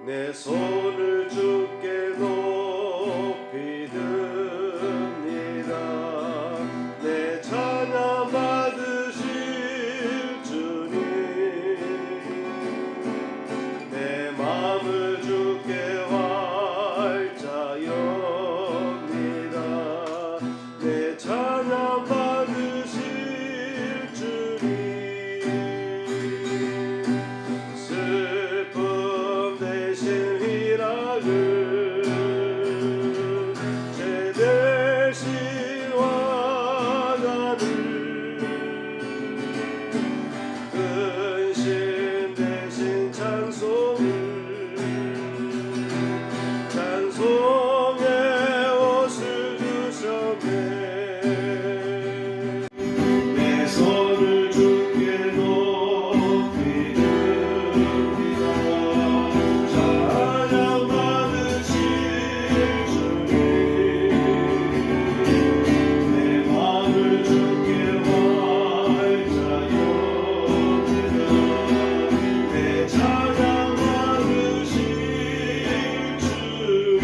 내 손을 주께 높이 듭니다. 내 찬양 받으실 주님, 내 마음을 주께 활짝 엽니다. 내 찬양 받으실 주님, 슬픔 대신 희락을, 죄 대신 화가를, 근심 대신 찬송을, 찬송의 옷을 주셨네. 내 손을 주께 높이 듭니다. 찬양 받으실 주님, 내 마음을 주께 활짝 엽니다. 내 찬양 받으실 주님,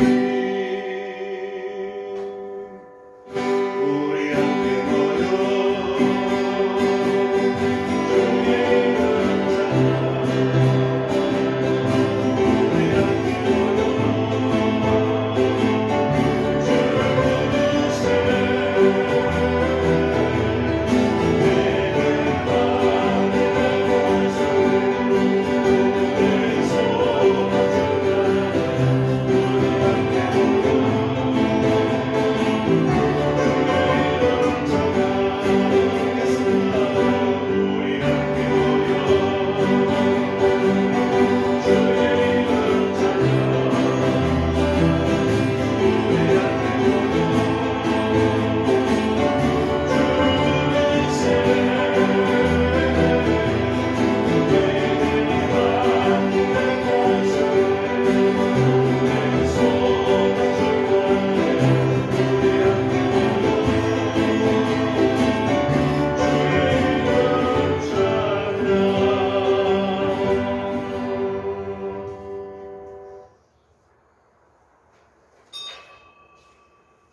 우리 함께 모여 주의 이름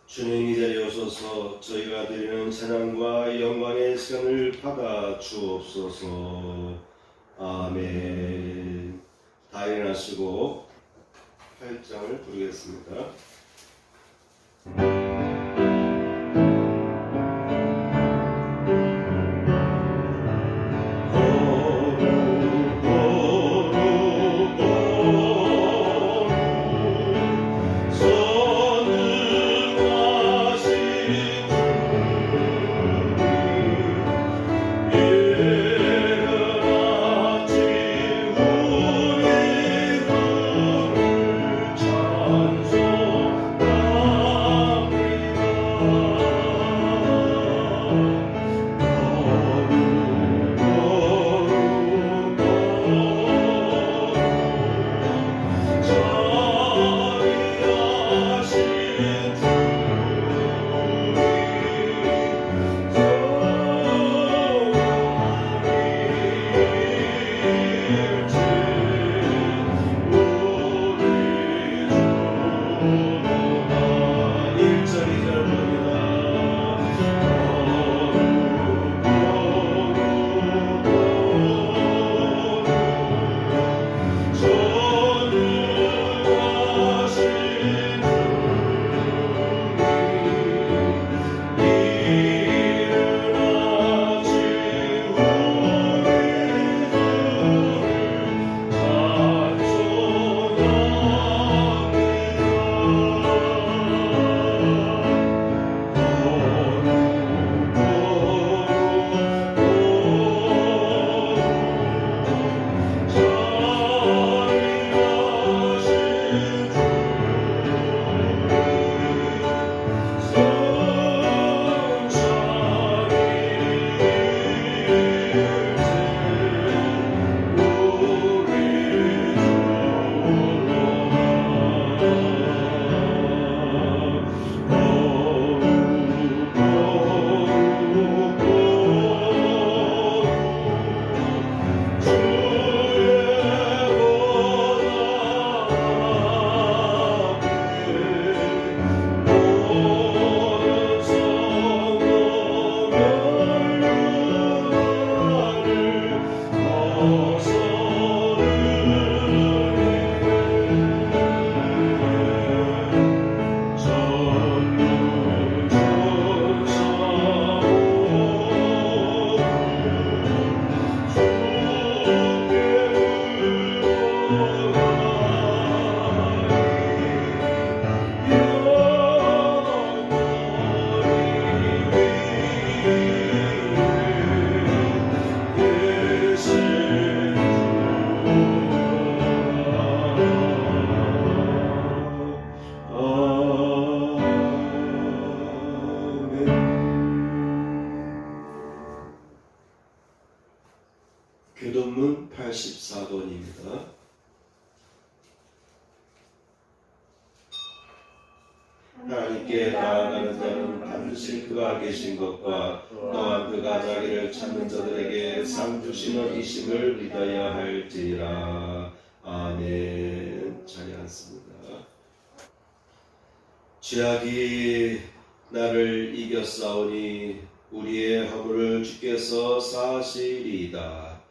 주님, 이 자리에 오셔서 저희가 드리는 찬양과 영광의 시간을 받아 주옵소서. 아멘. 다 일어나시고 8장을 부르겠습니다. 찬송 4번입니다. 하나님께 나아가는 자는 반드시 그가 계신 것과 또한 그가 자기를 찾는 자들에게 상 주시는 이심을 믿어야 할지라. 아멘. 자리 앉습니다. 죄악이 나를 이겼사오니 우리의 허물을 주께서 사하시리이다.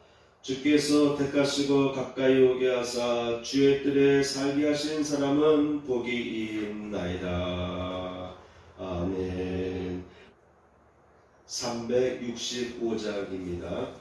주께서 택하시고 가까이 오게 하사 주의 뜰에 살게 하신 사람은 복이 있나이다. 아멘. 365장입니다.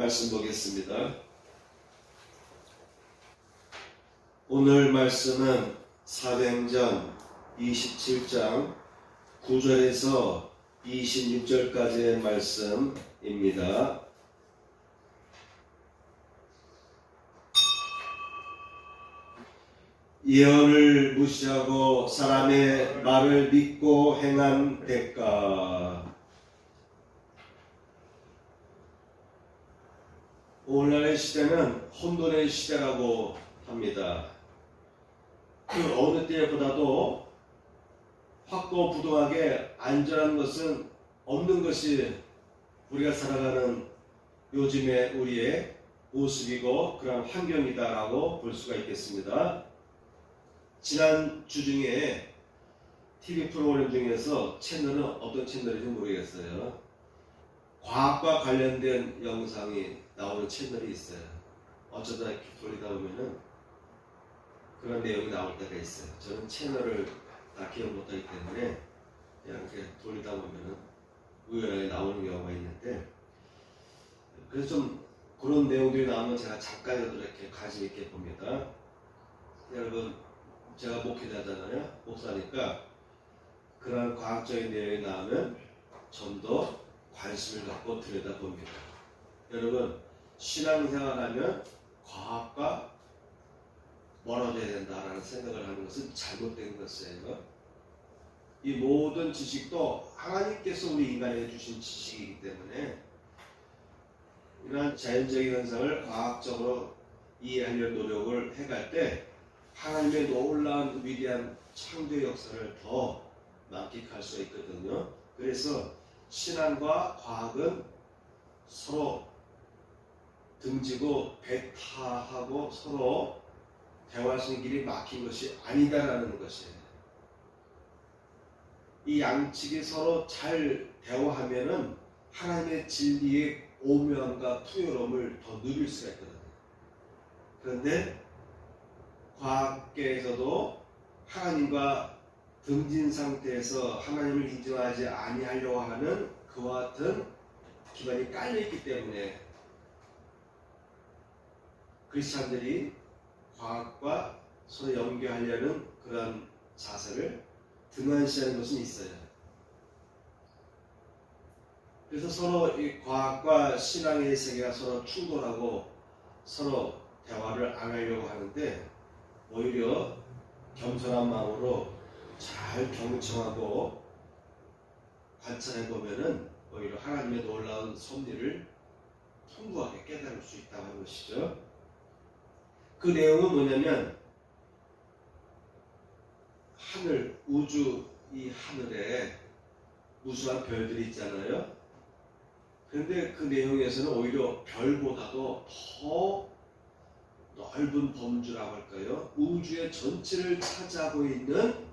말씀 보겠습니다. 오늘 말씀은 사도행전 27장 9절에서 26절까지의 말씀입니다. 예언을 무시하고 사람의 말을 믿고 행한 대가. 오늘날의 시대는 혼돈의 시대라고 합니다. 그 어느 때보다도 확고부동하게 안전한 것은 없는 것이 우리가 살아가는 요즘의 우리의 모습이고 그런 환경이다라고 볼 수가 있겠습니다. 지난 주 중에 TV 프로그램 중에서 채널은 어떤 채널인지 모르겠어요. 과학과 관련된 영상이 나오는 채널이 있어요. 어쩌다 이렇게 돌리다 보면은 그런 내용이 나올 때가 있어요. 저는 채널을 다 기억 못하기 때문에 그냥 이렇게 돌리다 보면은 우연하게 나오는 경우가 있는데, 그래서 좀 그런 내용들이 나오면 제가 잠깐이라도 이렇게 관심 있게 봅니다. 여러분, 제가 목회자잖아요. 목사니까 그런 과학적인 내용이 나오면 좀 더 관심을 갖고 들여다봅니다. 여러분, 신앙생활하면 과학과 멀어져야 된다라는 생각을 하는 것은 잘못된 것이에요. 이 모든 지식도 하나님께서 우리 인간에게 주신 지식이기 때문에 이러한 자연적인 현상을 과학적으로 이해하려는 노력을 해갈 때 하나님의 놀라운 위대한 창조의 역사를 더 만끽할 수 있거든요. 그래서 신앙과 과학은 서로 등지고 배타하고 서로 대화할 수 있는 길이 막힌 것이 아니다라는 것이에요. 이 양측이 서로 잘 대화하면은 하나님의 진리의 오묘함과 풍요로움을 더 누릴 수가 있거든요. 그런데 과학계에서도 하나님과 등진 상태에서 하나님을 인정하지 아니하려고 하는 그와 같은 기반이 깔려있기 때문에 크리스찬들이 과학과 서로 연계하려는 그런 자세를 등한시하는 것은 있어요. 그래서 서로 이 과학과 신앙의 세계가 서로 충돌하고 서로 대화를 안 하려고 하는데, 오히려 겸손한 마음으로 잘 경청하고 관찰해 보면은 오히려 하나님의 놀라운 섭리를 풍부하게 깨달을 수 있다고 하는 것이죠. 그 내용은 뭐냐면, 하늘, 우주, 이 하늘에 무수한 별들이 있잖아요. 그런데 그 내용에서는 오히려 별보다도 더 넓은 범주라고 할까요? 우주의 전체를 차지하고 있는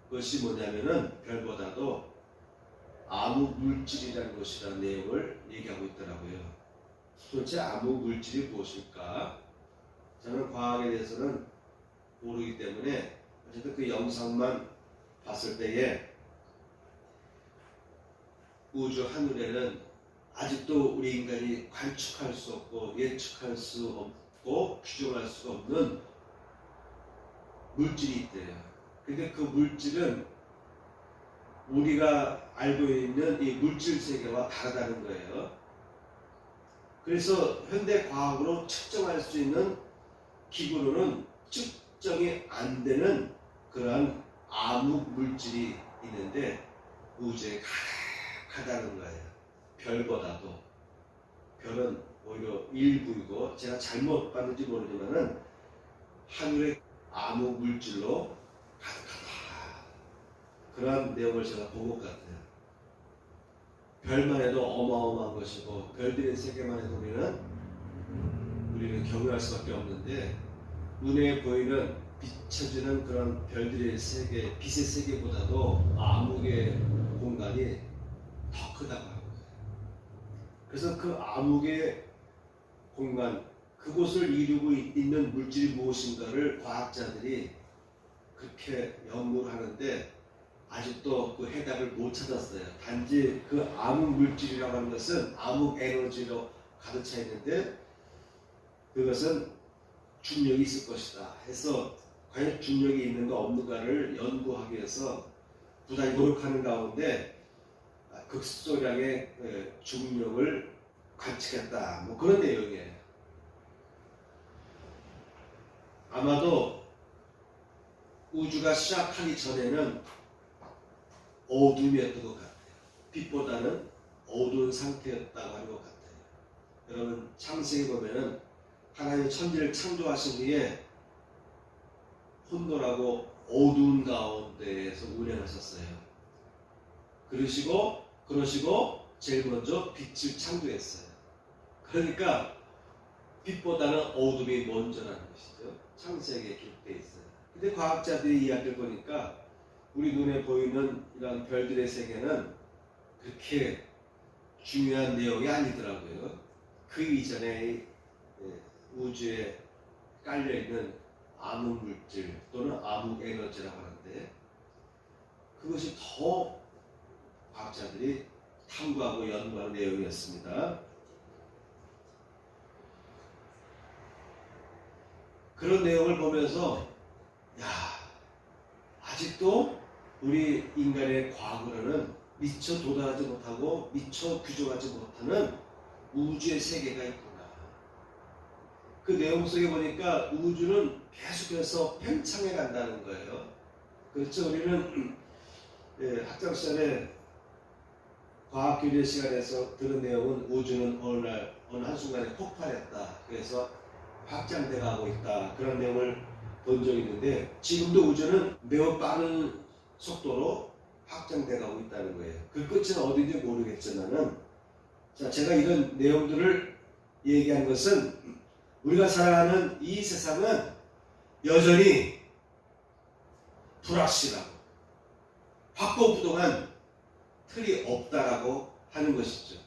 것이 뭐냐면은 별보다도 암흑 물질이라는 것이라는 내용을 얘기하고 있더라고요. 도대체 암흑 물질이 무엇일까? 저는 과학에 대해서는 모르기 때문에 어쨌든 그 영상만 봤을 때에 우주 하늘에는 아직도 우리 인간이 관측할 수 없고 예측할 수 없고 규정할 수 없는 물질이 있대요. 근데 그 물질은 우리가 알고 있는 이 물질 세계와 다르다는 거예요. 그래서 현대 과학으로 측정할 수 있는 기구로는 측정이 안 되는 그러한 암흑 물질이 있는데 우주에 가득하다는 거예요. 별보다도. 별은 오히려 일부이고, 제가 잘못 봤는지 모르지만은 하늘의 암흑 물질로 가득하다, 그런 내용을 제가 본 것 같아요. 별만 해도 어마어마한 것이고 별들의 세계만 해도 우리는 경외할 수밖에 없는데, 눈에 보이는 비춰지는 그런 별들의 세계, 빛의 세계보다도 암흑의 공간이 더 크다고 합니다. 그래서 그 암흑의 공간, 그곳을 이루고 있는 물질이 무엇인가를 과학자들이 그렇게 연구를 하는데 아직도 그 해답을 못 찾았어요. 단지 그 암흑 물질이라고 하는 것은 암흑 에너지로 가득 차 있는데 그것은 중력이 있을 것이다 해서 과연 중력이 있는가 없는가를 연구하기 위해서 부단히 노력하는 가운데 극소량의 중력을 관측했다. 뭐 그런 내용이에요. 아마도 우주가 시작하기 전에는 어둠이었던 것 같아요. 빛보다는 어두운 상태였다고 하는 것 같아요. 여러분 창세기 보면은 하나님 천지를 창조하신 뒤에 혼돈하고 어두운 가운데에서 운행하셨어요. 그러시고 제일 먼저 빛을 창조했어요. 그러니까 빛보다는 어둠이 먼저라는 것이죠. 창세기에 기록되어 있어요. 근데 과학자들이 이야기를 보니까 우리 눈에 보이는 이런 별들의 세계는 그렇게 중요한 내용이 아니더라고요. 그 이전에 우주에 깔려있는 암흑물질 또는 암흑에너지라고 하는데 그것이 더 과학자들이 탐구하고 연구하는 내용이었습니다. 그런 내용을 보면서 아직도 우리 인간의 과거로는 미처 도달하지 못하고 미처 규정하지 못하는 우주의 세계가 있구나. 그 내용 속에 보니까 우주는 계속해서 팽창해 간다는 거예요. 그렇죠. 우리는 학창 시절에 과학교재 시간에서 들은 내용은 우주는 어느 한순간에 폭발했다. 그래서 확장돼 가고 있다. 그런 내용을 본 적이 있는데 지금도 우주는 매우 빠른 속도로 확장돼 가고 있다는 거예요. 그 끝은 어딘지 모르겠지만은 제가 이런 내용들을 얘기한 것은 우리가 살아가는 이 세상은 여전히 불확실하고 확고부동한 틀이 없다라고 하는 것이죠.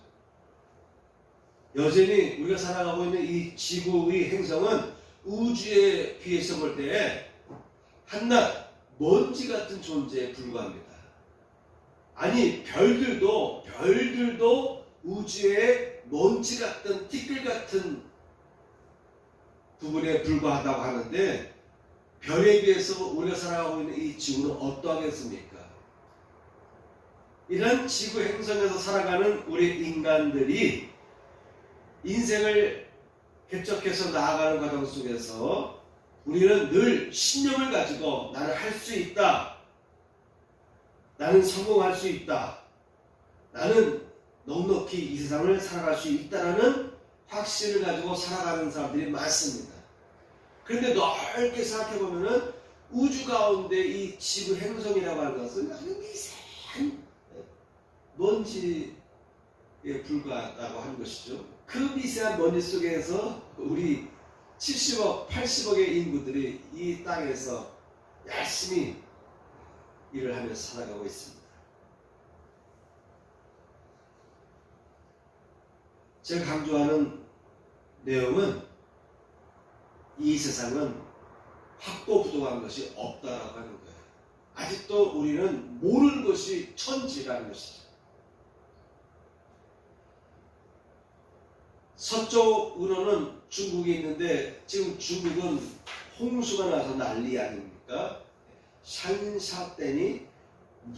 여전히 우리가 살아가고 있는 이 지구의 행성은 우주에 비해서 볼 때 한낱 먼지 같은 존재에 불과합니다. 아니 별들도 우주의 먼지 같은 티끌 같은 부분에 불과하다고 하는데 별에 비해서 우리가 살아가고 있는 이 지구는 어떠하겠습니까? 이런 지구 행성에서 살아가는 우리 인간들이 인생을 개척해서 나아가는 과정 속에서 우리는 늘 신념을 가지고 나는 할 수 있다. 나는 성공할 수 있다. 나는 넉넉히 이 세상을 살아갈 수 있다라는 확신을 가지고 살아가는 사람들이 많습니다. 그런데 넓게 생각해보면은 우주 가운데 이 지구 행성이라고 하는 것은 아주 미세한 먼지에 불과하다고 하는 것이죠. 그 미세한 먼지 속에서 우리 70억, 80억의 인구들이 이 땅에서 열심히 일을 하면서 살아가고 있습니다. 제가 강조하는 내용은 이 세상은 확고부동한 것이 없다라고 하는 거예요. 아직도 우리는 모르는 것이 천지라는 것이죠. 서쪽으로는 중국이 있는데 지금 중국은 홍수가 나서 난리 아닙니까? 샨샤댐이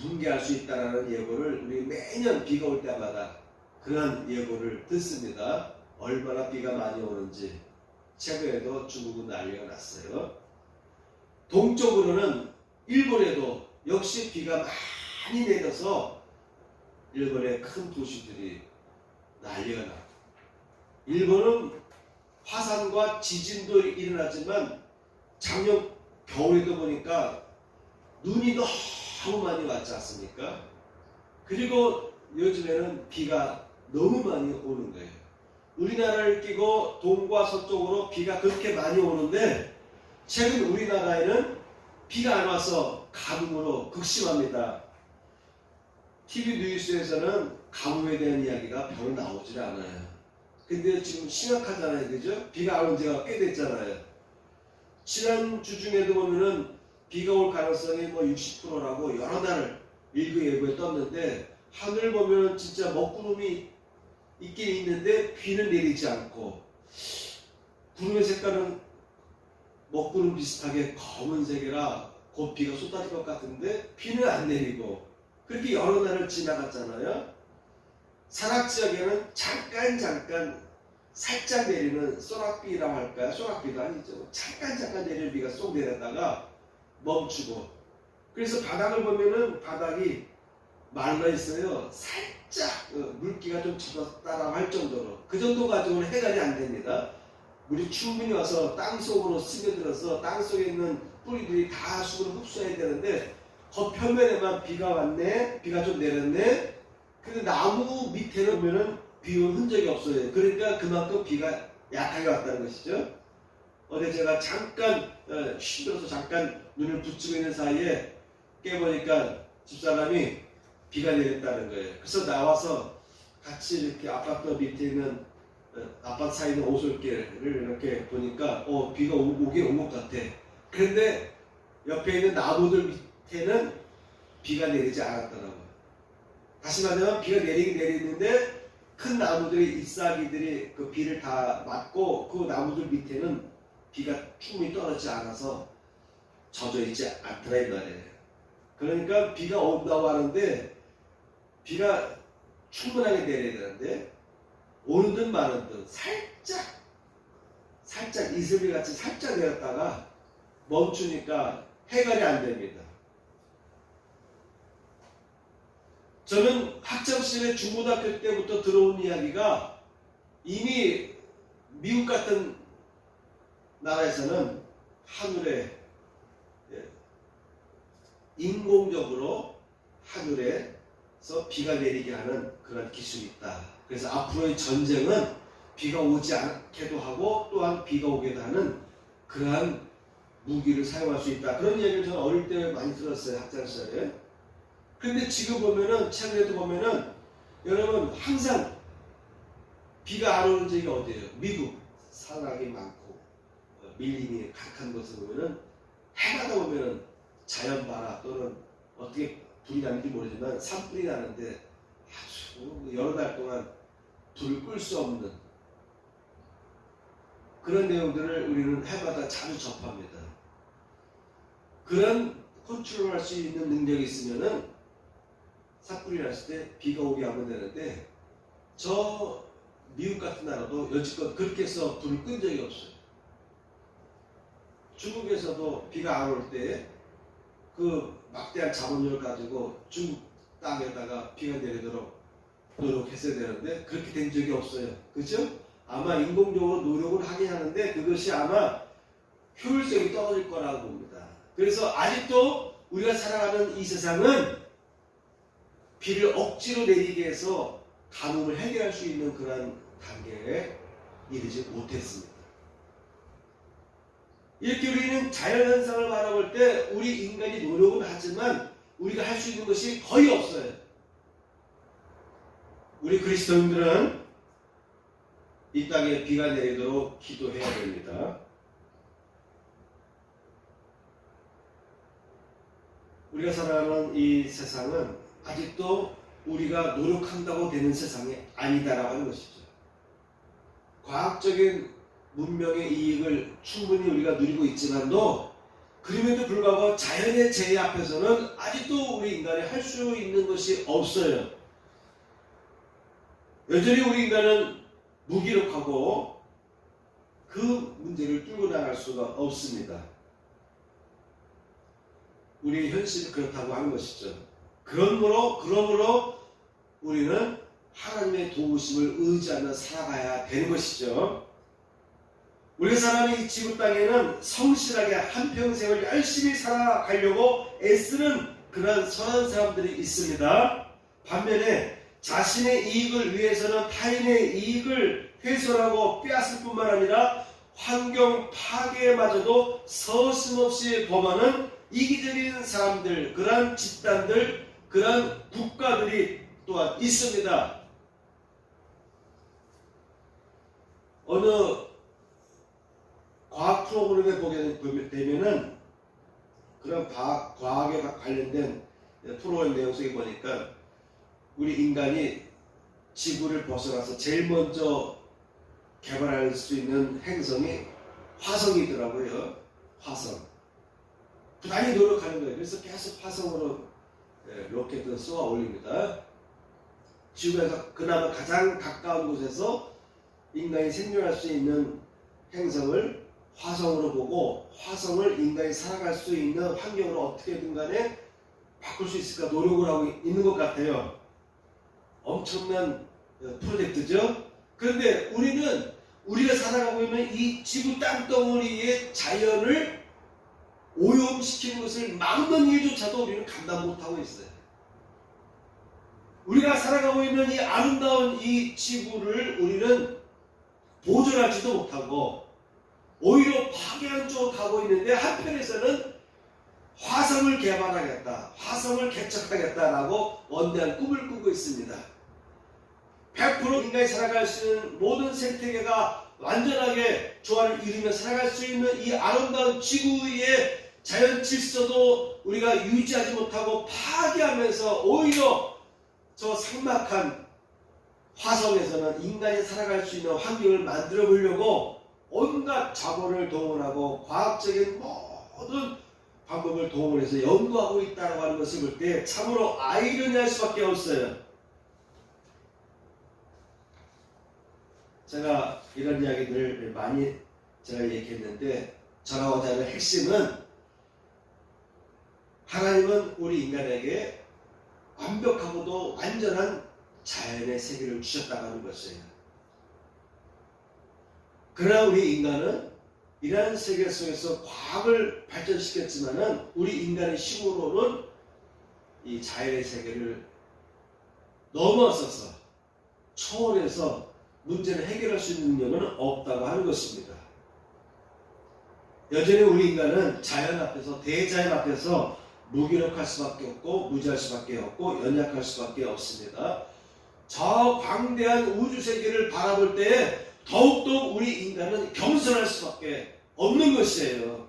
붕괴할 수 있다는 예보를 우리 매년 비가 올 때마다 그런 예보를 듣습니다. 얼마나 비가 많이 오는지. 최근에도 중국은 난리가 났어요. 동쪽으로는 일본에도 역시 비가 많이 내려서 일본의 큰 도시들이 난리가 나고 일본은 화산과 지진도 일어나지만 작년 겨울에도 보니까 눈이 너무 많이 왔지 않습니까? 그리고 요즘에는 비가 너무 많이 오는 거예요. 우리나라를 끼고 동과 서쪽으로 비가 그렇게 많이 오는데 최근 우리나라에는 비가 안 와서 가뭄으로 극심합니다. TV 뉴스에서는 가뭄에 대한 이야기가 별로 나오질 않아요. 근데 지금 심각하잖아요. 그죠? 비가 안 온 지가 꽤 됐잖아요. 지난주 중에도 보면은 비가 올 가능성이 60%라고 여러 날 일부 예보에 떴는데 하늘 보면은 진짜 먹구름이 있긴 있는데 비는 내리지 않고 구름의 색깔은 먹구름 비슷하게 검은색이라 곧 비가 쏟아질 것 같은데 비는 안 내리고 그렇게 여러 날을 지나갔잖아요. 산악 지역에는 잠깐 살짝 내리는 소낙비라고 할까요? 소낙비도 아니죠. 잠깐 내리는 비가 쏙 내렸다가 멈추고, 그래서 바닥을 보면은 바닥이 말라 있어요. 살짝 물기가 좀 젖었다라고 할 정도로, 그 정도 가지고는 해결이 안 됩니다. 물이 충분히 와서 땅속으로 스며들어서 땅속에 있는 뿌리들이 다 수분을 흡수해야 되는데 겉표면에만 비가 왔네, 비가 좀 내렸네. 근데 나무 밑에는 보면은 비 온 흔적이 없어요. 그러니까 그만큼 비가 약하게 왔다는 것이죠. 어제 제가 잠깐 힘들어서 잠깐 눈을 붙이고 있는 사이에 깨보니까 집사람이 비가 내렸다는 거예요. 그래서 나와서 같이 이렇게 아파트 밑에 있는 아파트 사이에 있는 오솔길을 이렇게 보니까 비가 오긴 온 것 같아. 그런데 옆에 있는 나무들 밑에는 비가 내리지 않았더라고요. 다시 말하면 비가 내리긴 내리는데 큰 나무들이, 잎사귀들이 그 비를 다 맞고 그 나무들 밑에는 비가 충분히 떨어지지 않아서 젖어 있지 않더라 이 말이에요. 그러니까 비가 온다고 하는데 비가 충분하게 내려야 되는데 오는 듯 마는 듯 살짝 이슬비 같이 살짝 내렸다가 멈추니까 해결이 안 됩니다. 저는 학창시절에 중고등학교 때부터 들어온 이야기가 이미 미국 같은 나라에서는 하늘에 인공적으로 하늘에서 비가 내리게 하는 그런 기술이 있다. 그래서 앞으로의 전쟁은 비가 오지 않게도 하고 또한 비가 오게도 하는 그러한 무기를 사용할 수 있다. 그런 이야기를 저는 어릴 때 많이 들었어요, 학창시절에. 근데 지금 보면은, 최근에도 보면은, 여러분, 항상 비가 안 오는 적이 어디예요? 미국. 산악이 많고, 밀림이 각한 곳을 보면은, 해마다 보면은, 자연발화 또는 어떻게 불이 나는지 모르지만, 산불이 나는데, 아주 여러 달 동안 불을 끌 수 없는 그런 내용들을 우리는 해마다 자주 접합니다. 그런 컨트롤할 수 있는 능력이 있으면은, 산불이 났을 때 비가 오게 하면 되는데 저 미국 같은 나라도 여지껏 그렇게 해서 불을 끈 적이 없어요. 중국에서도 비가 안 올 때 그 막대한 자본력을 가지고 중국 땅에다가 비가 내리도록 노력했어야 되는데 그렇게 된 적이 없어요. 그죠? 아마 인공적으로 노력을 하긴 하는데 그것이 아마 효율성이 떨어질 거라고 봅니다. 그래서 아직도 우리가 살아가는 이 세상은 비를 억지로 내리게 해서 가뭄을 해결할 수 있는 그런 단계에 이르지 못했습니다. 이렇게 우리는 자연현상을 바라볼 때 우리 인간이 노력은 하지만 우리가 할 수 있는 것이 거의 없어요. 우리 그리스도인들은 이 땅에 비가 내리도록 기도해야 됩니다. 우리가 살아가는 이 세상은 아직도 우리가 노력한다고 되는 세상이 아니다라고 하는 것이죠. 과학적인 문명의 이익을 충분히 우리가 누리고 있지만도 그럼에도 불구하고 자연의 재해 앞에서는 아직도 우리 인간이 할 수 있는 것이 없어요. 여전히 우리 인간은 무기력하고 그 문제를 뚫고 나갈 수가 없습니다. 우리의 현실이 그렇다고 하는 것이죠. 그러므로 우리는 하나님의 도우심을 의지하며 살아가야 되는 것이죠. 우리 사람이 이 지구 땅에는 성실하게 한평생을 열심히 살아가려고 애쓰는 그런 선한 사람들이 있습니다. 반면에 자신의 이익을 위해서는 타인의 이익을 훼손하고 빼앗을 뿐만 아니라 환경 파괴마저도 서슴없이 범하는 이기적인 사람들, 그러한 집단들, 그러한 국가들이 또한 있습니다. 어느 과학 프로그램에 보게 되면은 그런 과학에 관련된 프로그램 내용 속에 보니까 우리 인간이 지구를 벗어나서 제일 먼저 개발할 수 있는 행성이 화성이더라고요. 화성. 부단히 노력하는 거예요. 그래서 계속 화성으로 로켓을 쏘아 올립니다. 지구에서 그나마 가장 가까운 곳에서 인간이 생존할 수 있는 행성을 화성으로 보고 화성을 인간이 살아갈 수 있는 환경으로 어떻게든 간에 바꿀 수 있을까 노력을 하고 있는 것 같아요. 엄청난 프로젝트죠. 그런데 우리가 살아가고 있는 이 지구 땅덩어리의 자연을 오염시키는 것을 막는 일조차도 우리는 감당 못하고 있어요. 우리가 살아가고 있는 이 아름다운 이 지구를 우리는 보존하지도 못하고 오히려 파괴한 쪽으로 가고 있는데 한편에서는 화성을 개발하겠다, 화성을 개척하겠다라고 원대한 꿈을 꾸고 있습니다. 100% 인간이 살아갈 수 있는 모든 생태계가 완전하게 조화를 이루며 살아갈 수 있는 이 아름다운 지구의 자연 질서도 우리가 유지하지 못하고 파괴하면서 오히려 저 삭막한 화성에서는 인간이 살아갈 수 있는 환경을 만들어 보려고 온갖 자본을 동원하고 과학적인 모든 방법을 동원해서 연구하고 있다고 하는 것을 볼 때 참으로 아이러니할 수밖에 없어요. 제가 이런 이야기들을 많이 제가 얘기했는데 전하고자 하는 핵심은 하나님은 우리 인간에게 완벽하고도 완전한 자연의 세계를 주셨다고 하는 것이에요. 그러나 우리 인간은 이러한 세계 속에서 과학을 발전시켰지만은 우리 인간의 힘으로는 이 자연의 세계를 넘어서서 초월해서 문제를 해결할 수 있는 능력은 없다고 하는 것입니다. 여전히 우리 인간은 자연 앞에서, 대자연 앞에서 무기력할 수밖에 없고 무지할 수밖에 없고 연약할 수밖에 없습니다. 저 광대한 우주 세계를 바라볼 때 더욱더 우리 인간은 겸손할 수밖에 없는 것이에요.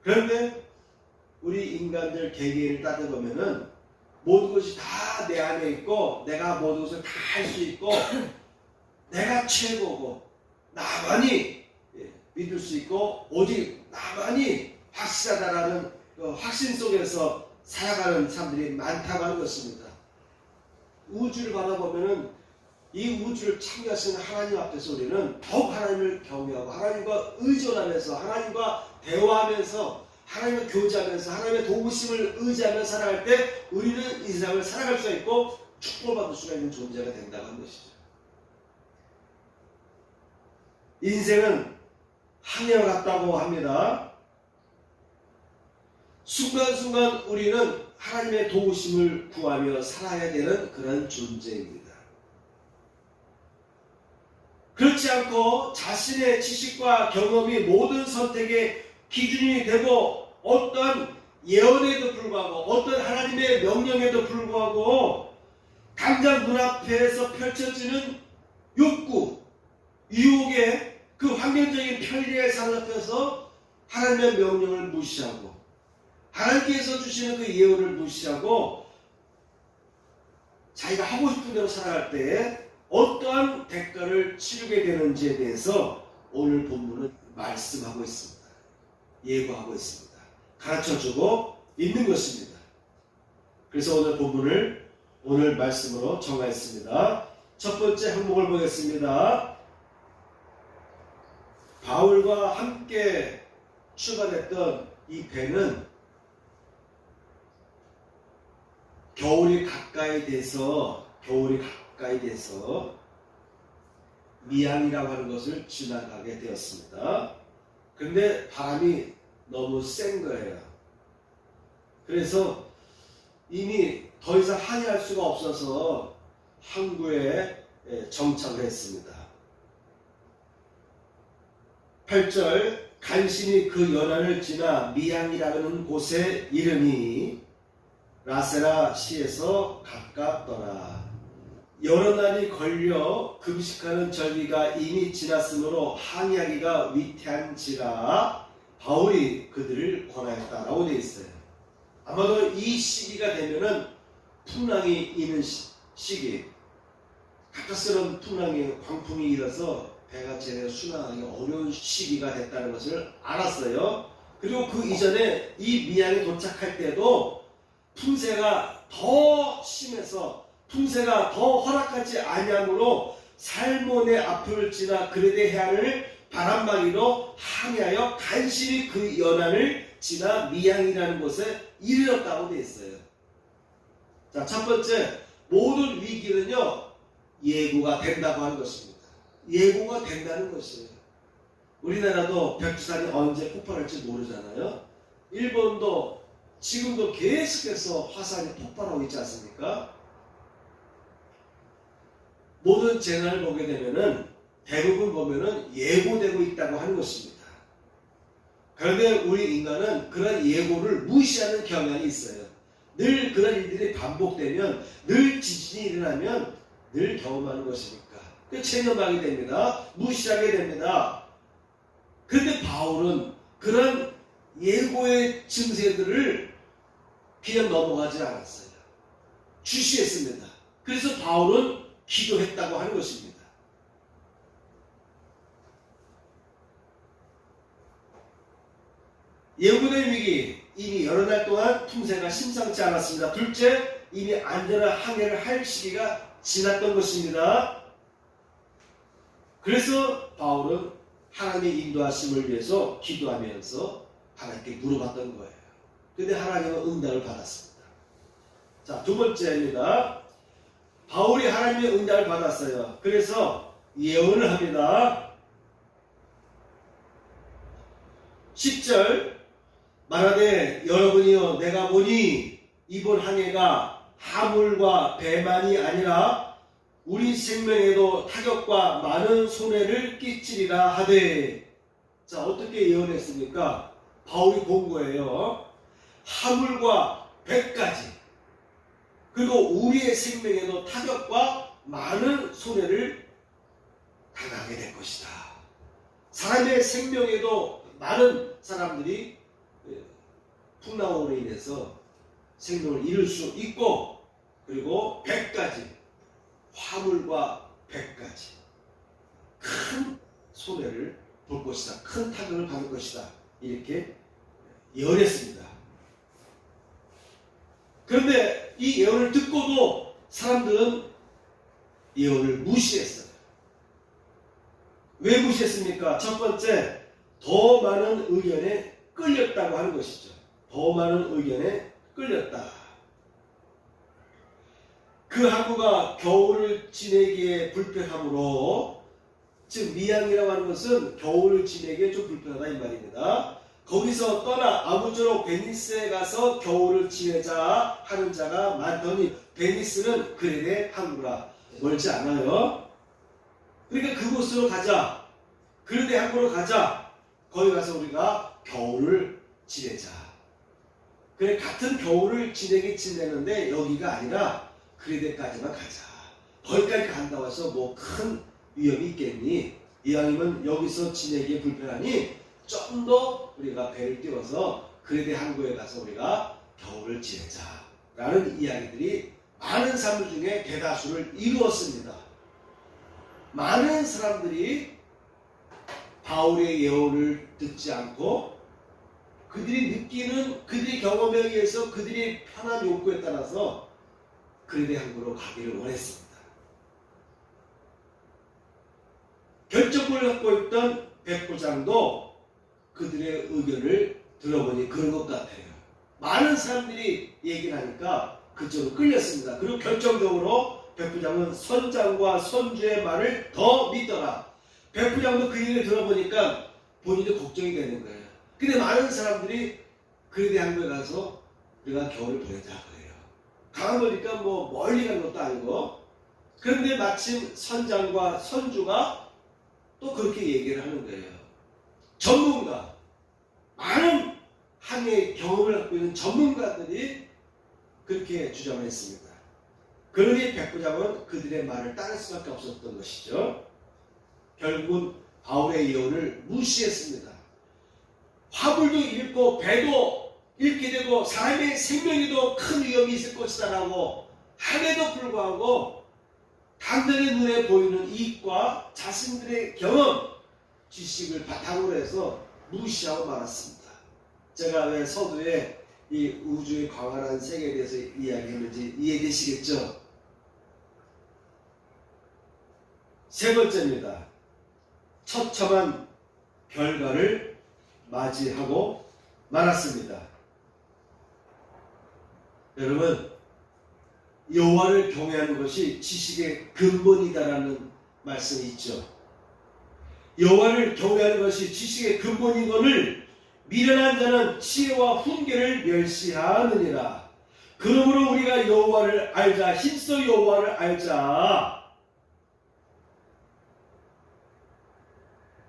그런데 우리 인간들 개개인을 따져보면은 모든 것이 다 내 안에 있고 내가 모든 것을 다 할 수 있고 내가 최고고 나만이 믿을 수 있고 오직 나만이 확실하다라는 그 확신 속에서 살아가는 사람들이 많다고 하는 것입니다. 우주를 바라보면은 이 우주를 창조하신 하나님 앞에서 우리는 더욱 하나님을 경외하고 하나님과 의존하면서 하나님과 대화하면서 하나님과 교제하면서 하나님의 도우심을 의지하며 살아갈 때 우리는 이 세상을 살아갈 수가 있고 축복받을 수가 있는 존재가 된다고 하는 것이죠. 인생은 항해와 같다고 합니다. 순간순간 우리는 하나님의 도우심을 구하며 살아야 되는 그런 존재입니다. 그렇지 않고 자신의 지식과 경험이 모든 선택의 기준이 되고 어떤 예언에도 불구하고 어떤 하나님의 명령에도 불구하고 당장 눈앞에서 펼쳐지는 욕구, 유혹의 그 환경적인 편리의 산 앞에서 하나님의 명령을 무시하고 하나님께서 주시는 그 예언을 무시하고 자기가 하고 싶은 대로 살아갈 때에 어떠한 대가를 치르게 되는지에 대해서 오늘 본문은 말씀하고 있습니다. 예고하고 있습니다. 가르쳐주고 있는 것입니다. 그래서 오늘 본문을 오늘 말씀으로 정하였습니다. 첫 번째 항목을 보겠습니다. 바울과 함께 출발했던 이 배는 겨울이 가까이 돼서 미양이라고 하는 것을 지나가게 되었습니다. 근데 바람이 너무 센 거예요. 그래서 이미 더 이상 항해할 수가 없어서 항구에 정착을 했습니다. 8절 간신히 그 연안을 지나 미양이라는 곳에 이르니 라세라 시에서 가깝더라. 여러 날이 걸려 금식하는 절기가 이미 지났으므로 항해하기가 위태한지라 바울이 그들을 권하였다라고 되어 있어요. 아마도 이 시기가 되면은 풍랑이 있는 시기, 갑작스러운 풍랑이 광풍이 일어서 배가 제대로 순항하기 어려운 시기가 됐다는 것을 알았어요. 그리고 그 이전에 이 미양에 도착할 때도 풍세가 더 심해서 풍세가 더 허락하지 아니하므로 살몬의 앞을 지나 그레데 해안을 바람막이로 항해하여 간신히 그 연안을 지나 미양이라는 곳에 이르렀다고 되어 있어요. 자, 첫 번째, 모든 위기는요 예고가 된다고 하는 것입니다. 예고가 된다는 것이에요. 우리나라도 백두산이 언제 폭발할지 모르잖아요. 일본도 지금도 계속해서 화산이 폭발하고 있지 않습니까? 모든 재난을 보게 되면은 대부분 보면은 예고되고 있다고 하는 것입니다. 그런데 우리 인간은 그런 예고를 무시하는 경향이 있어요. 늘 그런 일들이 반복되면, 늘 지진이 일어나면 늘 경험하는 것이니까 체념하게 됩니다. 무시하게 됩니다. 그런데 바울은 그런 예고의 증세들을 그냥 넘어가지 않았어요. 주시했습니다. 그래서 바울은 기도했다고 하는 것입니다. 예고된 위기, 이미 여러 날 동안 풍세가 심상치 않았습니다. 둘째, 이미 안전한 항해를 할 시기가 지났던 것입니다. 그래서 바울은 하나님의 인도하심을 위해서 기도하면서 하나님께 물어봤던 거예요. 근데 하나님은 응답을 받았습니다. 자, 두 번째입니다. 바울이 하나님의 응답을 받았어요. 그래서 예언을 합니다. 10절 말하되 여러분이여 내가 보니 이번 항해가 하물과 배만이 아니라 우리 생명에도 타격과 많은 손해를 끼치리라 하되. 자, 어떻게 예언했습니까? 바울이 본 거예요. 하물과 배까지, 그리고 우리의 생명에도 타격과 많은 손해를 당하게 될 것이다. 사람의 생명에도 많은 사람들이 풍랑으로 인해서 생명을 잃을 수 있고, 그리고 배까지, 화물과 배까지 큰 손해를 볼 것이다. 큰 타격을 받을 것이다. 이렇게 예언했습니다. 그런데 이 예언을 듣고도 사람들은 예언을 무시했어요. 왜 무시했습니까? 첫 번째, 더 많은 의견에 끌렸다고 하는 것이죠. 더 많은 의견에 끌렸다. 그 항구가 겨울을 지내기에 불편하므로, 즉 미양이라고 하는 것은 겨울을 지내기에 좀 불편하다 이 말입니다. 거기서 떠나 아무쪼록 베니스에 가서 겨울을 지내자 하는 자가 많더니, 베니스는 그레데 항구라 멀지 않아요. 그러니까 그곳으로 가자, 그레데 항구로 가자, 거기 가서 우리가 겨울을 지내자. 그래, 같은 겨울을 지내는데 여기가 아니라 그레데까지만 가자. 거기까지 간다고 해서 뭐 큰 위험이 있겠니? 이왕이면 여기서 지내기에 불편하니 좀 더 우리가 배를 띄워서 그레데 항구에 가서 우리가 겨울을 지내자 라는 이야기들이 많은 사람들 중에 대다수를 이루었습니다. 많은 사람들이 바울의 예언을 듣지 않고 그들이 느끼는, 그들의 경험에 의해서 그들이 편한 욕구에 따라서 그레데 항구로 가기를 원했습니다. 결정권을 갖고 있던 백부장도 그들의 의견을 들어보니 그런 것 같아요. 많은 사람들이 얘기를 하니까 그쪽으로 끌렸습니다. 그리고 결정적으로 백부장은 선장과 선주의 말을 더 믿더라. 백부장도 그 얘기를 들어보니까 본인도 걱정이 되는 거예요. 근데 많은 사람들이 그레데 항구에 가서 우리가 겨울을 보내자 그래요. 가만 보니까 뭐 멀리 간 것도 아니고. 그런데 마침 선장과 선주가 또 그렇게 얘기를 하는 거예요. 전문가, 많은 항해 경험을 갖고 있는 전문가들이 그렇게 주장을 했습니다. 그러니 백부장은 그들의 말을 따를 수밖에 없었던 것이죠. 결국은 바울의 예언을 무시했습니다. 화물도 잃고 배도 잃게 되고 사람의 생명에도 큰 위험이 있을 것이다 라고 함에도 불구하고 당장의 눈에 보이는 이익과 자신들의 경험, 지식을 바탕으로 해서 무시하고 말았습니다. 제가 왜 서두에 이 우주의 광활한 세계에 대해서 이야기했는지 이해되시겠죠? 세 번째입니다. 처참한 결과를 맞이하고 말았습니다. 여러분, 여호와를 경외하는 것이 지식의 근본이다라는 말씀이 있죠. 여호와를 경외하는 것이 지식의 근본인 것을 미련한 자는 지혜와 훈계를 멸시하느니라. 그러므로 우리가 여호와를 알자, 힘써 여호와를 알자.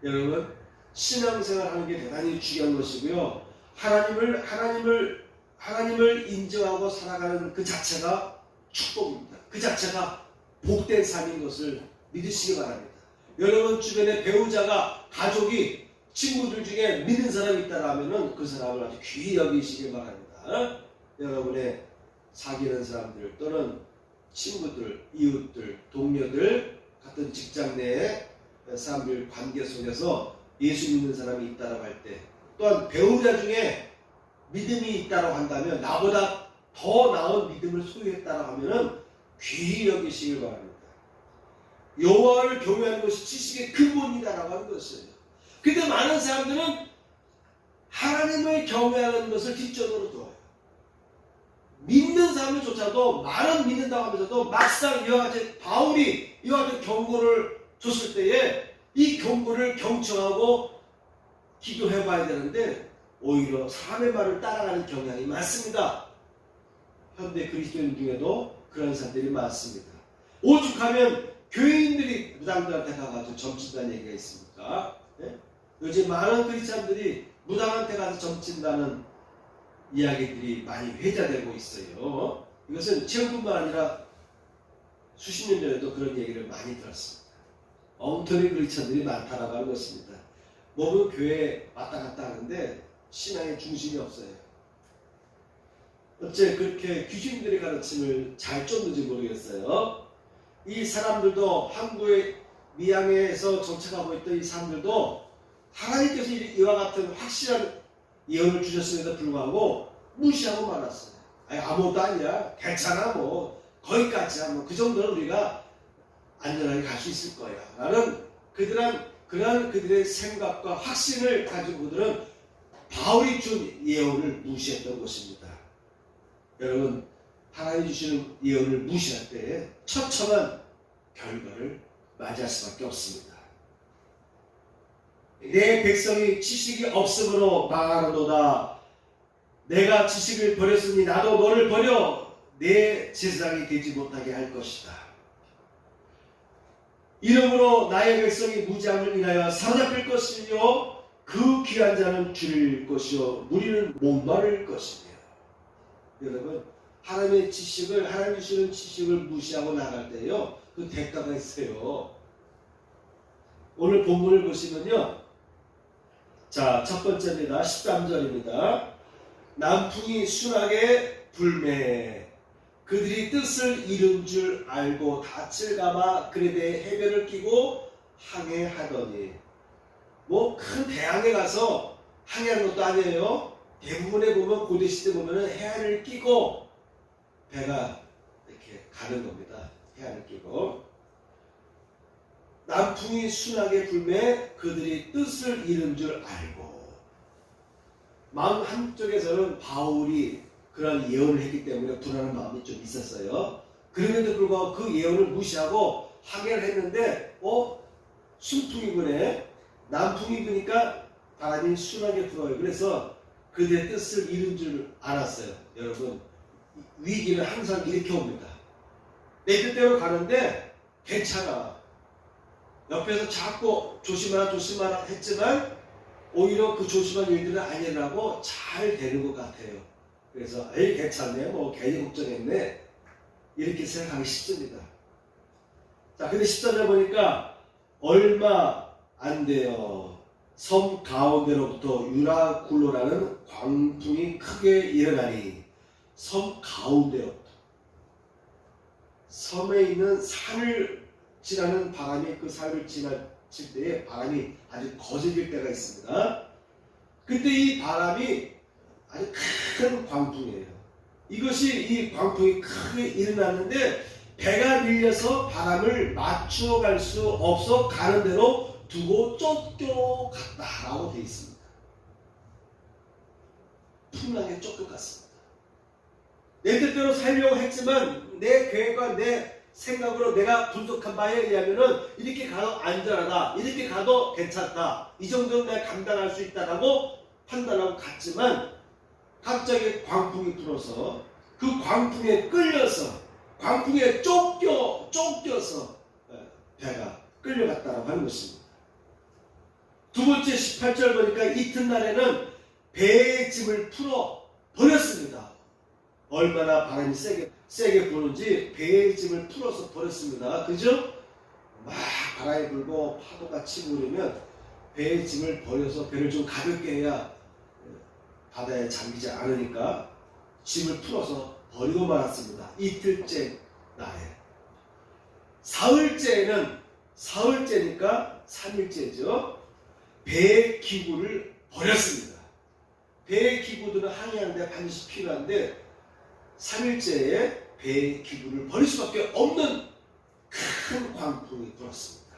여러분, 신앙생활하는 게 대단히 중요한 것이고요. 하나님을 인정하고 살아가는 그 자체가 축복입니다. 그 자체가 복된 삶인 것을 믿으시기 바랍니다. 여러분 주변에 배우자가, 가족이, 친구들 중에 믿는 사람이 있다면 그 사람을 아주 귀히 여기시기 바랍니다. 여러분의 사귀는 사람들 또는 친구들, 이웃들, 동료들, 같은 직장 내에 사람들 관계 속에서 예수 믿는 사람이 있다고 할 때, 또한 배우자 중에 믿음이 있다고 한다면, 나보다 더 나은 믿음을 소유했다고 하면 귀히 여기시길 바랍니다. 여호와를 경외하는 것이 지식의 근본이다라고 하는 것이에요. 근데 많은 사람들은 하나님을 경외하는 것을 뒷전으로 둬요. 믿는 사람들조차도, 말은 믿는다고 하면서도 막상 이와 같이 바울이 이와 같은 경고를 줬을 때에 이 경고를 경청하고 기도해 봐야 되는데 오히려 사람의 말을 따라가는 경향이 많습니다. 현대 그리스도인 중에도 그런 사람들이 많습니다. 오죽하면 교인들이 무당들한테 가가지고 점친다는 얘기가 있습니까? 네? 요즘 많은 크리스찬들이 무당한테 가서 점친다는 이야기들이 많이 회자되고 있어요. 이것은 최근뿐만 아니라 수십 년 전에도 그런 얘기를 많이 들었습니다. 엉터리 크리스찬들이 많다라고 하는 것입니다. 몸은 교회에 왔다 갔다 하는데 신앙의 중심이 없어요. 어째 그렇게 귀신들의 가르침을 잘 쫓는지 모르겠어요. 이 사람들도 항구의 미양에서 정착하고 있던 이 사람들도 하나님께서 이와 같은 확실한 예언을 주셨음에도 불구하고 무시하고 말았어요. 아니, 아무것도 아니야. 괜찮아. 뭐 거기까지야. 뭐 그 정도는 우리가 안전하게 갈 수 있을 거야. 라는 그러한 그들의 생각과 확신을 가지고 그들은 바울이 준 예언을 무시했던 것입니다. 여러분, 하나님 주시는 예언을 무시할 때 처참한 결과를 맞이할 수밖에 없습니다. 내 백성이 지식이 없으므로 망하노다. 내가 지식을 버렸으니 나도 너를 버려 내 제사장이 되지 못하게 할 것이다. 이러므로 나의 백성이 무지함을 인하여 사로잡힐 것이요 그 귀한 자는 줄일 것이요 무리는 목마를 것이며. 여러분, 하나님의 지식을, 하나님 주시는 지식을 무시하고 나갈 때요, 그 대가가 있어요. 오늘 본문을 보시면요, 자, 첫 번째입니다. 13절입니다. 남풍이 순하게 불매 그들이 뜻을 이룬 줄 알고 닻을 감아 그에 대해 해변을 끼고 항해하더니. 뭐 큰 대항에 가서 항해하는 것도 아니에요. 대부분에 보면 고대시대 보면은 해안을 끼고 배가 이렇게 가는 겁니다. 해안을 끼고. 남풍이 순하게 불매 그들이 뜻을 이룬 줄 알고. 마음 한쪽에서는 바울이 그런 예언을 했기 때문에 불안한 마음이 좀 있었어요. 그럼에도 불구하고 그 예언을 무시하고 항해를 했는데 순풍이 부네. 남풍이 부니까 바람이 순하게 불어요. 그래서 그들의 뜻을 이룬 줄 알았어요. 여러분, 위기는 항상 이렇게 옵니다. 내 뜻대로 가는데 괜찮아. 옆에서 자꾸 조심하라 조심하라 했지만 오히려 그 조심한 일들은 아니라고 잘 되는 것 같아요. 그래서 에이 괜찮네, 뭐 괜히 걱정했네, 이렇게 생각하기 쉽습니다. 자, 근데 14절 보니까 얼마 안 돼요. 섬 가운데로부터 유라굴로라는 광풍이 크게 일어나니. 섬 가운데로부터, 섬에 있는 산을 지나는 바람이 그 사흘을 지나칠 때에 바람이 아주 거세질 때가 있습니다. 그때 이 바람이 아주 큰 광풍이에요. 이것이 이 광풍이 크게 일어났는데 배가 밀려서 바람을 맞추어 갈 수 없어 가는 대로 두고 쫓겨갔다라고 되어 있습니다. 풍랑에 쫓겨갔습니다. 내 뜻대로 살려고 했지만 내 계획과 내 생각으로 내가 분석한 바에 의하면은 이렇게 가도 안전하다, 이렇게 가도 괜찮다, 이 정도는 내가 감당할 수 있다라고 판단하고 갔지만 갑자기 광풍이 불어서 그 광풍에 끌려서 광풍에 쫓겨서 배가 끌려갔다고 하는 것입니다. 두 번째 18절 보니까 이튿날에는 배의 짐을 풀어 버렸습니다. 얼마나 바람이 세게 부는지 배의 짐을 풀어서 버렸습니다. 그죠? 막 바람이 불고 파도가 치고 그러면 배의 짐을 버려서 배를 좀 가볍게 해야 바다에 잠기지 않으니까 짐을 풀어서 버리고 말았습니다. 이틀째 날에. 사흘째니까 3일째죠. 배의 기구를 버렸습니다. 배의 기구들은 항해하는데 반드시 필요한데 3일째에 배의 기구를 버릴 수밖에 없는 큰 광풍이 불었습니다.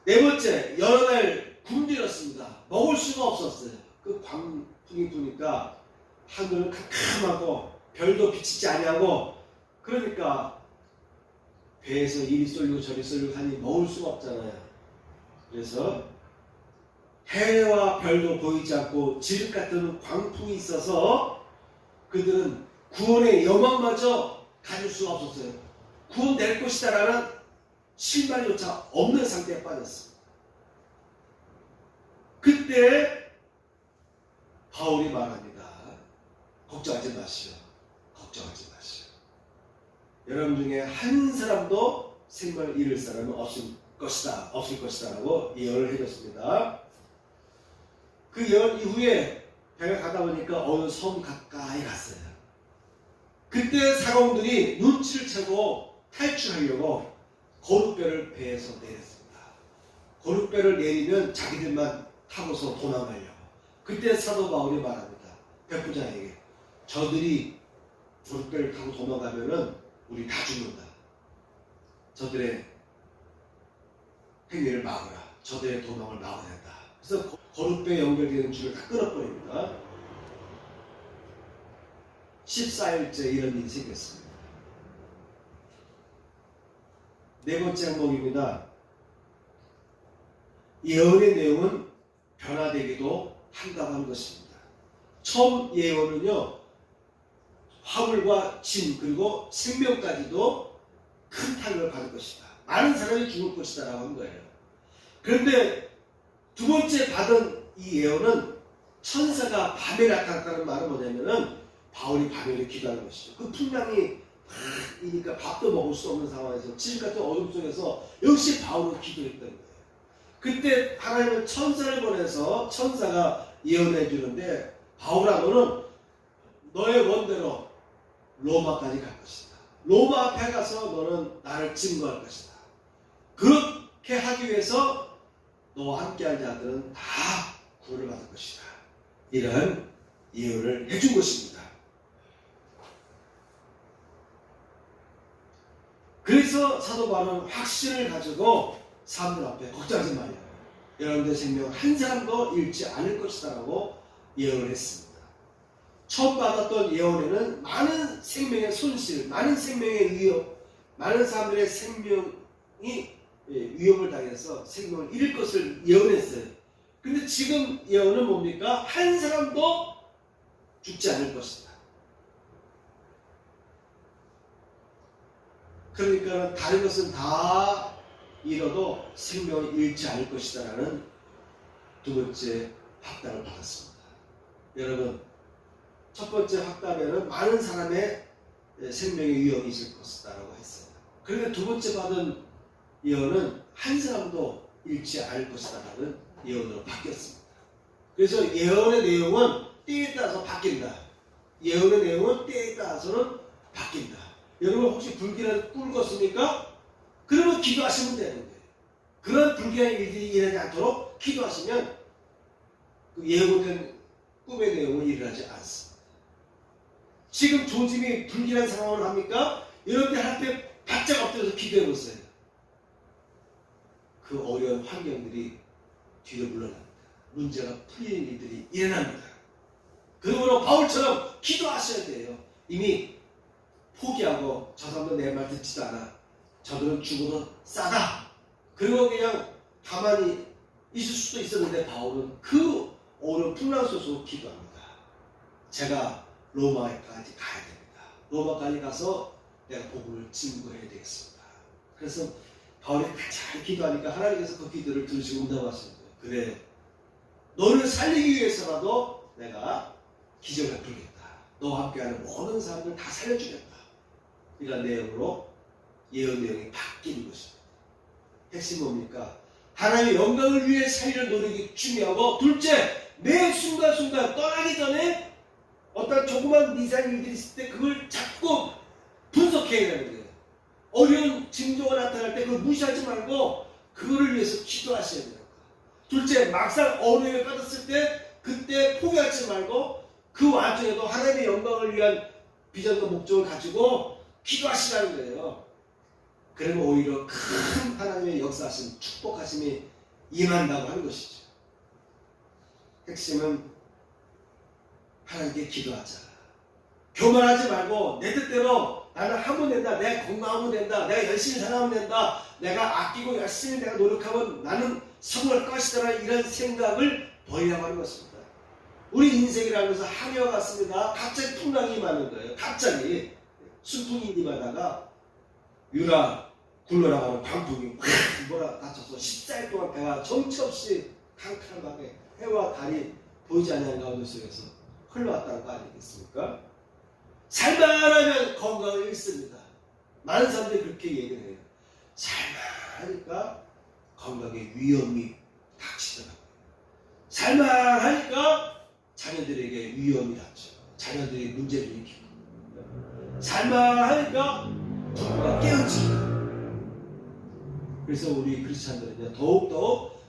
네 번째, 여러 날 굶주렸습니다. 먹을 수가 없었어요. 그 광풍이 부니까 하늘은 캄캄하고 별도 비치지 아니하고 그러니까 배에서 이리 쏠리고 저리 쏠리고 하니 먹을 수가 없잖아요. 그래서 해와 별도 보이지 않고 지륵 같은 광풍이 있어서 그들은 구원의 여망마저 가질 수가 없었어요. 구원될 것이다라는 실마리조차 없는 상태에 빠졌습니다. 그때 바울이 말합니다. 걱정하지 마시오. 걱정하지 마시오. 여러분 중에 한 사람도 생명을 잃을 사람은 없을 것이다 라고 예언을 해줬습니다. 그 예언 이후에 배가 가다 보니까 어느 섬 가까이 갔어요. 그때 사공들이 눈치를 채고 탈출하려고 거룻배를 배에서 내렸습니다. 거룻배를 내리면 자기들만 타고서 도망가려고. 그때 사도 바울이 말합니다. 백부장에게 저들이 거룻배를 타고 도망가면은 우리 다 죽는다. 저들의 행위를 막으라. 저들의 도망을 막아야 한다. 그래서 거룻배에 연결되는 줄을 다 끊어버립니다. 14일째 이런 일이 생겼습니다. 네 번째 항목입니다. 예언의 내용은 변화되기도 한다고 하는 것입니다. 처음 예언은요, 화물과 짐 그리고 생명까지도 큰 타격을 받을 것이다. 많은 사람이 죽을 것이다 라고 한 거예요. 그런데 두 번째 받은 이 예언은 천사가 밤에 나타났다는 말은 뭐냐면은 바울이 밤에 기도하는 것이죠. 그 풍랑이 막 이니까 밥도 먹을 수 없는 상황에서 지금 같은 어둠 속에서 역시 바울은 기도했던 거예요. 그때 하나님은 천사를 보내서 천사가 예언해 주는데 바울아 너는 너의 원대로 로마까지 갈 것이다. 로마 앞에 가서 너는 나를 증거할 것이다. 그렇게 하기 위해서 너와 함께한 자들은 다 구원을 받을 것이다. 이러한 예언을 해준 것입니다. 그래서 사도 바울은 확신을 가지고 사람들 앞에 걱정하지 말라. 여러분들의 생명은 한 사람도 잃지 않을 것이다 라고 예언을 했습니다. 처음 받았던 예언에는 많은 생명의 손실, 많은 생명의 위협, 많은 사람들의 생명이 위협을 당해서 생명을 잃을 것을 예언했어요. 근데 지금 예언은 뭡니까? 한 사람도 죽지 않을 것이다. 그러니까 다른 것은 다 잃어도 생명을 잃지 않을 것이다 라는 두 번째 확답을 받았습니다. 여러분, 첫 번째 확답에는 많은 사람의 생명의 위협이 있을 것이다 라고 했어요. 그런데 두 번째 받은 예언은 한 사람도 잃지 않을 것이다 라는 예언으로 바뀌었습니다. 그래서 예언의 내용은 때에 따라서 바뀐다. 예언의 내용은 때에 따라서는 바뀐다. 여러분 혹시 불길한 꿈을 꿨습니까? 그러면 기도하시면 되는 거예요. 그런 불길한 일들이 일어나지 않도록 기도하시면 그 예고된 꿈의 내용은 일어나지 않습니다. 지금 조짐이 불길한 상황을 합니까? 여러분들 한테 바짝 엎드려서 기도해보세요. 그 어려운 환경들이 뒤로 물러납니다. 문제가 풀리는 일들이 일어납니다. 그러므로 바울처럼 기도하셔야 돼요. 이미 포기하고 저 사람도 내 말 듣지도 않아. 저들은 죽어도 싸다. 그리고 그냥 가만히 있을 수도 있었는데 바울은 그 어려운 풍랑 속에서 기도합니다. 제가 로마까지 가야 됩니다. 로마까지 가서 내가 복음을 증거해야 되겠습니다. 그래서 바울이 잘 기도하니까 하나님께서 그 기도를 들으시고 응답하시는 거예요. 그래, 너를 살리기 위해서라도 내가 기적을 베풀겠다. 너와 함께하는 모든 사람들 다 살려주겠다. 이런 내용으로 예언 내용이 바뀌는 것입니다. 핵심은 뭡니까? 하나님의 영광을 위해 살리는 노력이 중요하고, 둘째, 매 순간순간 떠나기 전에 어떤 조그만 미세한 일들이 있을 때 그걸 자꾸 분석해야 되는 거예요. 어려운 징조가 나타날 때 그걸 무시하지 말고 그거를 위해서 기도하셔야 돼요. 둘째, 막상 어려움에 빠졌을 때 그때 포기하지 말고 그 와중에도 하나님의 영광을 위한 비전과 목적을 가지고 기도하시라는 거예요. 그러면 오히려 큰 하나님의 역사하심, 축복하심이 임한다고 하는 것이죠. 핵심은 하나님께 기도하자. 교만하지 말고 내 뜻대로 나는 하면 된다. 내가 건강하면 된다. 내가 열심히 살아가면 된다. 내가 아끼고 열심히 내가 노력하면 나는 성공할 것이다. 이런 생각을 버리라고 하는 것입니다. 우리 인생이라는 것은 하늘과 같습니다. 갑자기 풍랑이 임하는 거예요. 갑자기 순풍이 임하다가 유라 굴러나가는 방풍이 확 몰아닥쳐서 14일 동안 배가 정처없이 캄캄하게 해와 달이 보이지 않는 가운데 속에서 흘러왔다는 거 아니겠습니까? 살만하면 건강을 잃습니다. 많은 사람들이 그렇게 얘기를 해요. 살만하니까 건강에 위험이 닥치더라고요. 살만하니까 자녀들에게 위험이 닥쳐요. 자녀들이 문제를 일으키고, 살만하니까 부부가 깨어지고. 그래서 우리 크리스찬들은 더욱더욱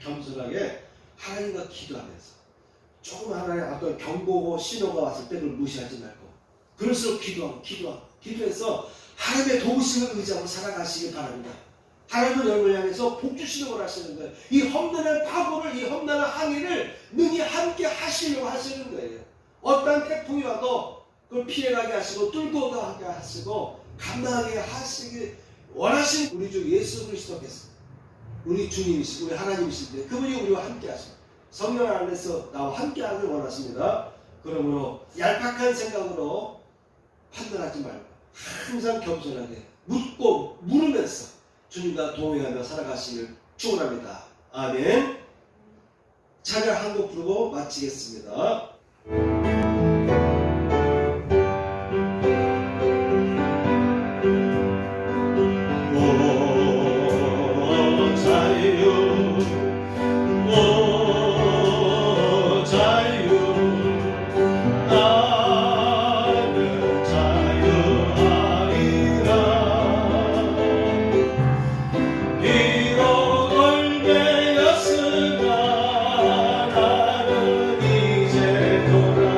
겸손하게 하나님과 기도하면서 조금 하나의 어떤 경고고 신호가 왔을 때 그걸 무시하지 말고 그럴수록 기도해서 하나님의 도우심을 의지하고 살아가시길 바랍니다. 하나님은 여러분을 향해서 복 주시는 걸 하시는 거예요. 이 험난한 파고를, 이 험난한 항해를 능히 함께 하시려고 하시는 거예요. 어떤 태풍이 와도 그걸 피해가게 하시고 뚫고 가게 하시고 감당하게 하시기 원하신 우리 주 예수 그리스도께서 우리 주님이시고 우리 하나님이신데 그분이 우리와 함께 하십니다. 성령 안에서 나와 함께 하길 원하십니다. 그러므로 얄팍한 생각으로 판단하지 말고 항상 겸손하게 묻고 물으면서 주님과 동행하며 살아가시길 축원합니다. 아멘. 찬양 한 곡 부르고 마치겠습니다. 돌아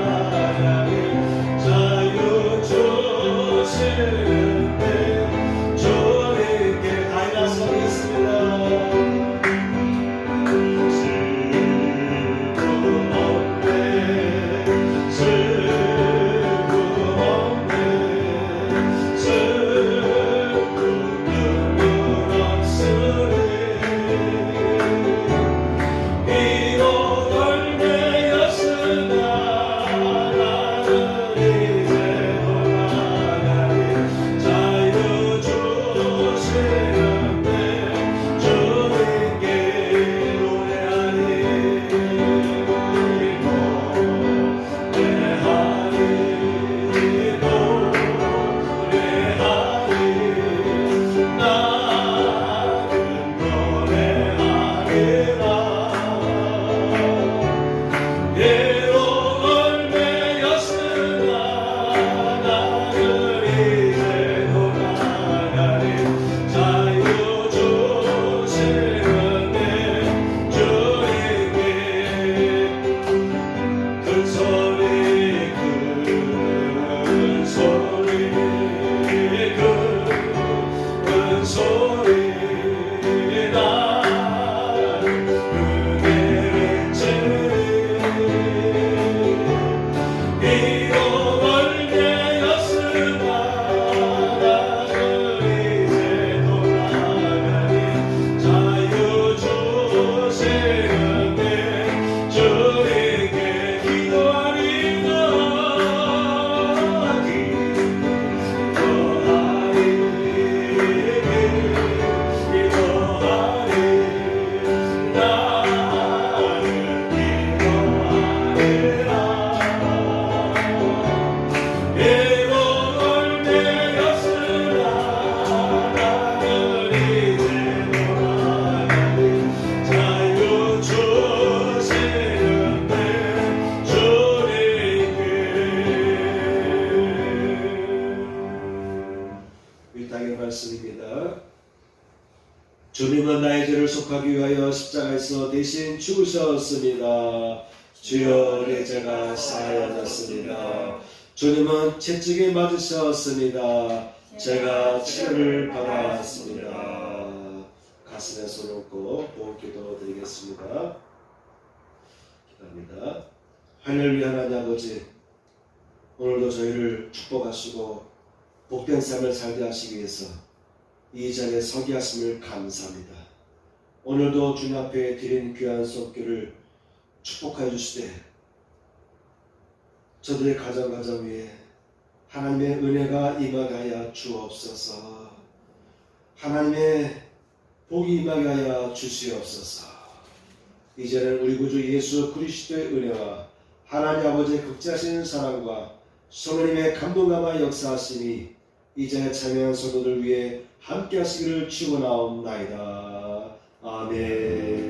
드립니다. 주님은 나의 죄를 속하기 위하여 십자가에서 대신 죽으셨습니다. 주여 내 죄가 사하여졌습니다. 주님은 채찍에 맞으셨습니다. 제가 치료를 받았습니다. 가슴에 손을 얹고 보험기도 드리겠습니다. 기도합니다. 할렐루야. 하나님 아버지, 오늘도 저희를 축복하시고 복된 삶을 살게 하시기 위해서 이 자리에 서게 하심을 감사합니다. 오늘도 주님 앞에 드린 귀한 손길을 축복하여 주시되 저들의 가정 위에 하나님의 은혜가 임하게 하여 주옵소서. 하나님의 복이 임하게 하여 주시옵소서. 이제는 우리 구주 예수 그리스도의 은혜와 하나님 아버지의 극진하신 사랑과 성령님의 감동감화 역사하심이 이제 참여한 성도들 위해 함께 하시기를 축원하옵나이다. 아멘.